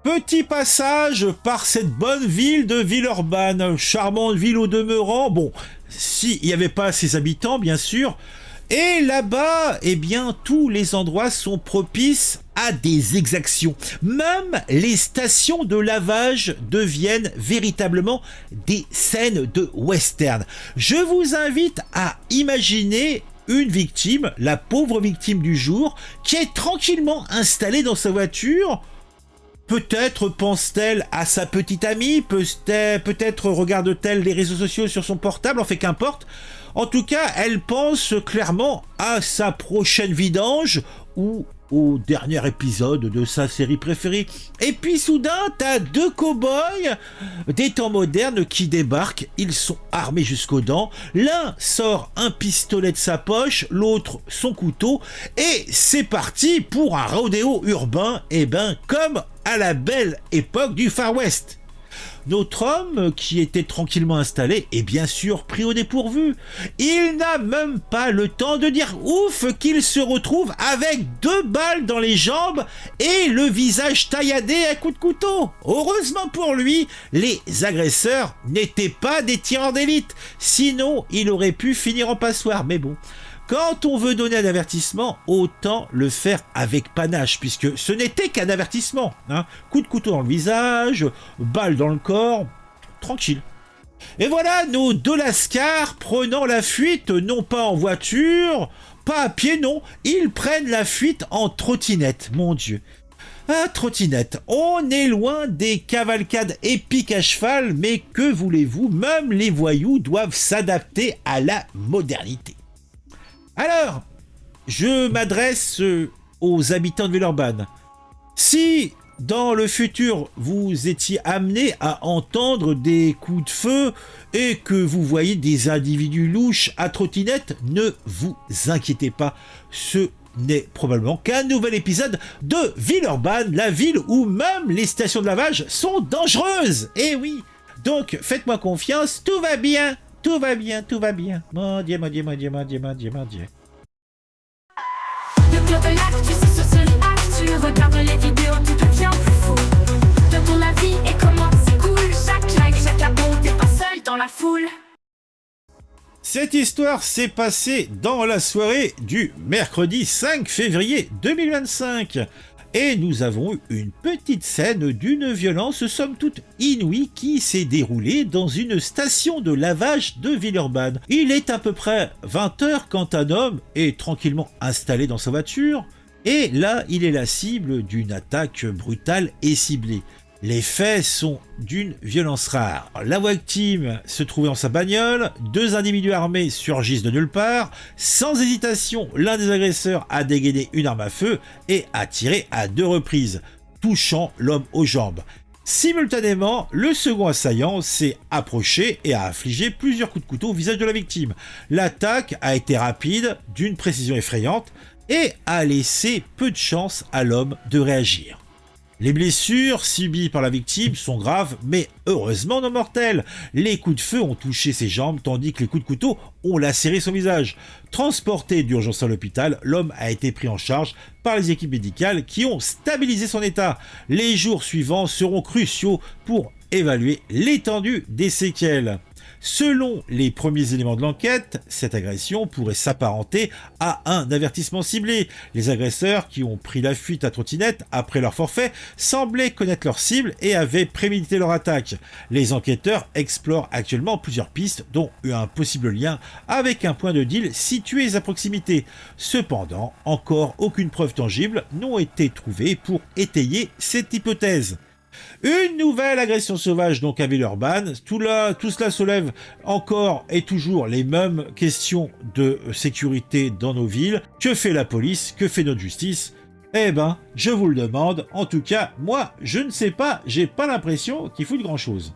Petit passage par cette bonne ville de Villeurbanne, charmante ville au demeurant, bon, s'il n'y avait pas ses habitants, bien sûr, et là-bas, eh bien, tous les endroits sont propices à des exactions. Même les stations de lavage deviennent véritablement des scènes de western. Je vous invite à imaginer une victime, la pauvre victime du jour, qui est tranquillement installée dans sa voiture. Peut-être pense-t-elle à sa petite amie, peut-être regarde-t-elle les réseaux sociaux sur son portable, en fait qu'importe. En tout cas, elle pense clairement à sa prochaine vidange ou au dernier épisode de sa série préférée. Et puis soudain, t'as deux cow-boys des temps modernes qui débarquent. Ils sont armés jusqu'aux dents. L'un sort un pistolet de sa poche, l'autre son couteau. Et c'est parti pour un rodéo urbain, et ben comme à la belle époque du Far West. Notre homme, qui était tranquillement installé, est bien sûr pris au dépourvu. Il n'a même pas le temps de dire ouf qu'il se retrouve avec 2 balles dans les jambes et le visage tailladé à coups de couteau. Heureusement pour lui, les agresseurs n'étaient pas des tireurs d'élite, sinon il aurait pu finir en passoire, mais bon. Quand on veut donner un avertissement, autant le faire avec panache, puisque ce n'était qu'un avertissement. Hein. Coup de couteau dans le visage, balle dans le corps, tranquille. Et voilà nos 2 lascars prenant la fuite, non pas en voiture, pas à pied, non, ils prennent la fuite en trottinette, mon Dieu. Ah, trottinette, on est loin des cavalcades épiques à cheval, mais que voulez-vous, même les voyous doivent s'adapter à la modernité. Alors, je m'adresse aux habitants de Villeurbanne. Si, dans le futur, vous étiez amené à entendre des coups de feu et que vous voyez des individus louches à trottinette, ne vous inquiétez pas. Ce n'est probablement qu'un nouvel épisode de Villeurbanne, la ville où même les stations de lavage sont dangereuses. Eh oui, donc faites-moi confiance, tout va bien. Tout va bien, tout va bien. Mon Dieu, mon Dieu, mon Dieu, mon Dieu, mon Dieu, mon Dieu. Le club de l'actu, c'est sur ce actu. Regarde les vidéos, tout devient plus fou. De ton avis et comment c'est cool. Chaque like, chaque abon, t'es pas seul dans la foule. Cette histoire s'est passée dans la soirée du mercredi 5 février 2025. Et nous avons eu une petite scène d'une violence somme toute inouïe qui s'est déroulée dans une station de lavage de Villeurbanne. Il est à peu près 20h quand un homme est tranquillement installé dans sa voiture et là il est la cible d'une attaque brutale et ciblée. Les faits sont d'une violence rare. La victime se trouvait dans sa bagnole, 2 individus armés surgissent de nulle part. Sans hésitation, l'un des agresseurs a dégainé une arme à feu et a tiré à 2 reprises, touchant l'homme aux jambes. Simultanément, le second assaillant s'est approché et a infligé plusieurs coups de couteau au visage de la victime. L'attaque a été rapide, d'une précision effrayante, et a laissé peu de chance à l'homme de réagir. Les blessures subies par la victime sont graves, mais heureusement non mortelles. Les coups de feu ont touché ses jambes, tandis que les coups de couteau ont lacéré son visage. Transporté d'urgence à l'hôpital, l'homme a été pris en charge par les équipes médicales qui ont stabilisé son état. Les jours suivants seront cruciaux pour évaluer l'étendue des séquelles. Selon les premiers éléments de l'enquête, cette agression pourrait s'apparenter à un avertissement ciblé. Les agresseurs qui ont pris la fuite à trottinette après leur forfait semblaient connaître leur cible et avaient prémédité leur attaque. Les enquêteurs explorent actuellement plusieurs pistes, dont un possible lien avec un point de deal situé à proximité. Cependant, encore aucune preuve tangible n'a été trouvée pour étayer cette hypothèse. Une nouvelle agression sauvage donc à Villeurbanne. Tout cela soulève encore et toujours les mêmes questions de sécurité dans nos villes. Que fait la police? Que fait notre justice? Eh ben, je vous le demande. En tout cas, moi, je ne sais pas, j'ai pas l'impression qu'il faut de grand chose.